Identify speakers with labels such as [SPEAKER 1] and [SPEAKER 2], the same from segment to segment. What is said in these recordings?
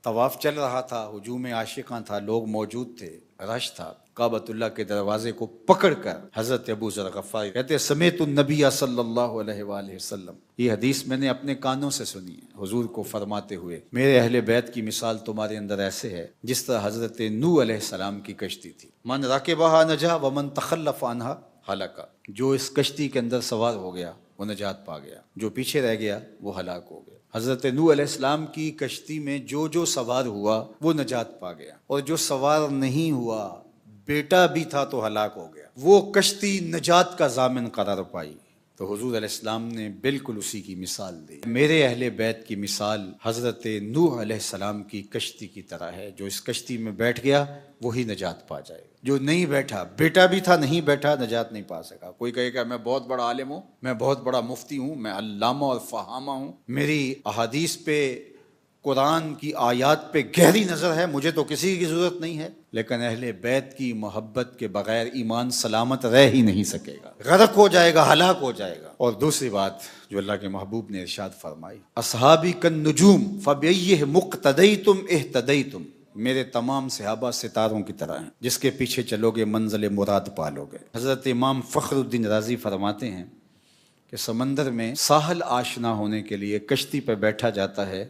[SPEAKER 1] طواف چل رہا تھا، ہجوم عاشقاں تھا، لوگ موجود تھے، رش تھا، کعبۃ اللہ کے دروازے کو پکڑ کر حضرت ابو ذر غفاری کہتے سمیت النبی صلی اللہ علیہ وآلہ وسلم، یہ حدیث میں نے اپنے کانوں سے سنی ہے حضور کو فرماتے ہوئے، میرے اہل بیت کی مثال تمہارے اندر ایسے ہے جس طرح حضرت نوح علیہ السلام کی کشتی تھی، من رکبھا نجا ومن تخلف عنہا ہلاک، جو اس کشتی کے اندر سوار ہو گیا وہ نجات پا گیا، جو پیچھے رہ گیا وہ ہلاک ہو گیا۔ حضرت نوح علیہ السلام کی کشتی میں جو سوار ہوا وہ نجات پا گیا، اور جو سوار نہیں ہوا، بیٹا بھی تھا تو ہلاک ہو گیا، وہ کشتی نجات کا ضامن قرار پائی۔ تو حضور علیہ السلام نے بالکل اسی کی مثال دی، میرے اہل بیت کی مثال حضرت نوح علیہ السلام کی کشتی کی طرح ہے، جو اس کشتی میں بیٹھ گیا وہی نجات پا جائے گا، جو نہیں بیٹھا، بیٹا بھی تھا نہیں بیٹھا، نجات نہیں پا سکا۔ کوئی کہے گا میں بہت بڑا عالم ہوں، میں بہت بڑا مفتی ہوں، میں علامہ اور فہامہ ہوں، میری احادیث پہ، قرآن کی آیات پہ گہری نظر ہے، مجھے تو کسی کی ضرورت نہیں ہے، لیکن اہل بیت کی محبت کے بغیر ایمان سلامت رہ ہی نہیں سکے گا، غرق ہو جائے گا، ہلاک ہو جائے گا۔ اور دوسری بات جو اللہ کے محبوب نے ارشاد فرمائی، اصحابی کالنجوم فبأیہم اقتدیتم اہتدیتم، میرے تمام صحابہ ستاروں کی طرح ہیں، جس کے پیچھے چلو گے منزل مراد پالو گے۔ حضرت امام فخر الدین رازی فرماتے ہیں کہ سمندر میں ساحل آشنا ہونے کے لیے کشتی پہ بیٹھا جاتا ہے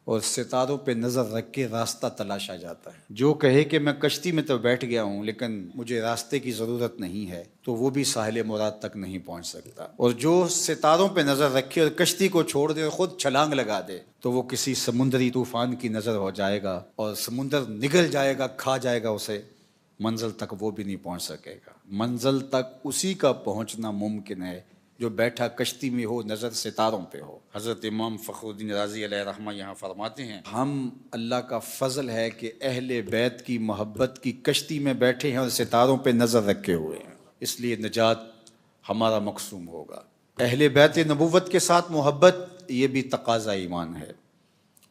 [SPEAKER 1] اور ستاروں پہ نظر رکھ کے راستہ تلاشا جاتا ہے، جو کہے کہ میں کشتی میں تو بیٹھ گیا ہوں لیکن مجھے راستے کی ضرورت نہیں ہے تو وہ بھی ساحل مراد تک نہیں پہنچ سکتا، اور جو ستاروں پہ نظر رکھے اور کشتی کو چھوڑ دے اور خود چھلانگ لگا دے تو وہ کسی سمندری طوفان کی نظر ہو جائے گا اور سمندر نگل جائے گا، کھا جائے گا اسے، منزل تک وہ بھی نہیں پہنچ سکے گا۔ منزل تک اسی کا پہنچنا ممکن ہے جو بیٹھا کشتی میں ہو، نظر ستاروں پہ ہو۔ حضرت امام فخر الدین رازی علیہ رحمہ یہاں فرماتے ہیں، ہم اللہ کا فضل ہے کہ اہل بیت کی محبت کی کشتی میں بیٹھے ہیں اور ستاروں پہ نظر رکھے ہوئے ہیں، اس لیے نجات ہمارا مقسوم ہوگا۔ اہل بیت نبوت کے ساتھ محبت یہ بھی تقاضا ایمان ہے،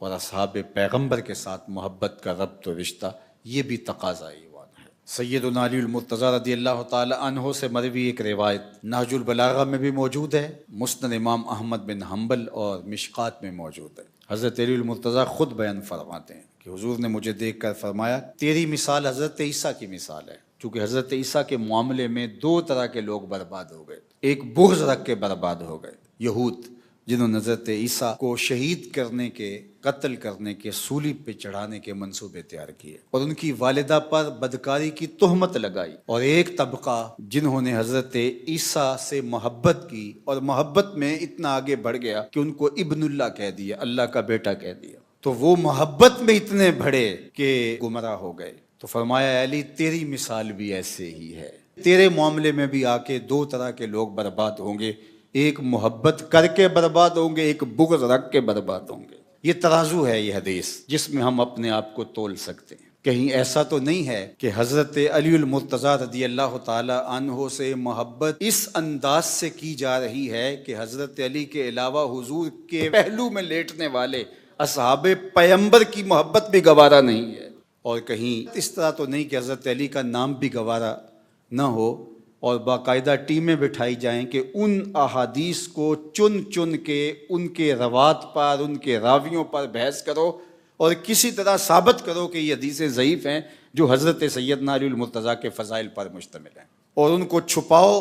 [SPEAKER 1] اور اصحاب پیغمبر کے ساتھ محبت کا ربط و رشتہ یہ بھی تقاضا ایمان ہے۔ سیدنا علی المرتضی رضی اللہ تعالی عنہ سے مروی ایک روایت نہج البلاغہ میں بھی موجود ہے، مسند امام احمد بن حنبل اور مشکات میں موجود ہے۔ حضرت علی المرتضی خود بیان فرماتے ہیں کہ حضور نے مجھے دیکھ کر فرمایا تیری مثال حضرت عیسیٰ کی مثال ہے، چونکہ حضرت عیسیٰ کے معاملے میں دو طرح کے لوگ برباد ہو گئے، ایک بغض رکھ کے برباد ہو گئے، یہود جنہوں نے حضرت عیسیٰ کو شہید کرنے کے، قتل کرنے کے، سولی پہ چڑھانے کے منصوبے تیار کیے اور ان کی والدہ پر بدکاری کی تہمت لگائی، اور ایک طبقہ جنہوں نے حضرت عیسیٰ سے محبت کی اور محبت میں اتنا آگے بڑھ گیا کہ ان کو ابن اللہ کہہ دیا، اللہ کا بیٹا کہہ دیا، تو وہ محبت میں اتنے بڑھے کہ گمراہ ہو گئے۔ تو فرمایا علی تیری مثال بھی ایسے ہی ہے، تیرے معاملے میں بھی آ کے دو طرح کے لوگ برباد ہوں گے، ایک محبت کر کے برباد ہوں گے، ایک بغض رکھ کے برباد ہوں گے۔ یہ ترازو ہے یہ حدیث جس میں ہم اپنے آپ کو تول سکتے ہیں۔ کہیں ایسا تو نہیں ہے کہ حضرت علی المرتضی رضی اللہ تعالی عنہ سے محبت اس انداز سے کی جا رہی ہے کہ حضرت علی کے علاوہ حضور کے پہلو میں لیٹنے والے اصحاب پیغمبر کی محبت بھی گوارا نہیں ہے، اور کہیں اس طرح تو نہیں کہ حضرت علی کا نام بھی گوارا نہ ہو اور باقاعدہ ٹیمیں بٹھائی جائیں کہ ان احادیث کو چن چن کے ان کے روات پر، ان کے راویوں پر بحث کرو اور کسی طرح ثابت کرو کہ یہ حدیثیں ضعیف ہیں جو حضرت سیدنا علی المرتضیٰ کے فضائل پر مشتمل ہیں، اور ان کو چھپاؤ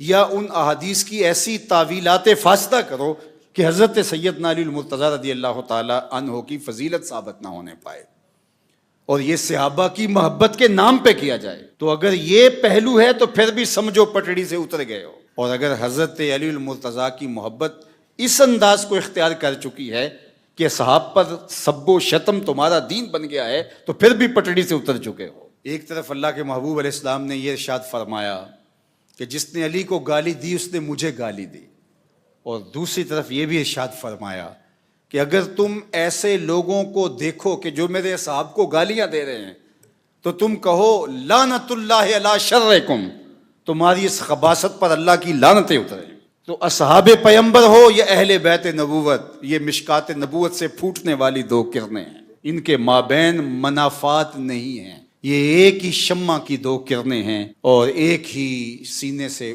[SPEAKER 1] یا ان احادیث کی ایسی تعویلات فاسدہ کرو کہ حضرت سیدنا علی المرتضیٰ رضی اللہ تعالی عنہ کی فضیلت ثابت نہ ہونے پائے، اور یہ صحابہ کی محبت کے نام پہ کیا جائے۔ تو اگر یہ پہلو ہے تو پھر بھی سمجھو پٹڑی سے اتر گئے ہو، اور اگر حضرت علی المرتضیٰ کی محبت اس انداز کو اختیار کر چکی ہے کہ صحاب پر سب و شتم تمہارا دین بن گیا ہے تو پھر بھی پٹڑی سے اتر چکے ہو۔ ایک طرف اللہ کے محبوب علیہ السلام نے یہ ارشاد فرمایا کہ جس نے علی کو گالی دی اس نے مجھے گالی دی، اور دوسری طرف یہ بھی ارشاد فرمایا کہ اگر تم ایسے لوگوں کو دیکھو کہ جو میرے صحاب کو گالیاں دے رہے ہیں تو تم کہو لعنت اللہ علی شرکم، تمہاری اس خباثت پر اللہ کی لعنتیں اتریں۔ تو اصحاب پیغمبر ہو یا اہل بیت نبوت، یہ مشکات نبوت سے پھوٹنے والی دو کرنیں ہیں، ان کے مابین منافات نہیں ہیں، یہ ایک ہی شمع کی دو کرنیں ہیں اور ایک ہی سینے سے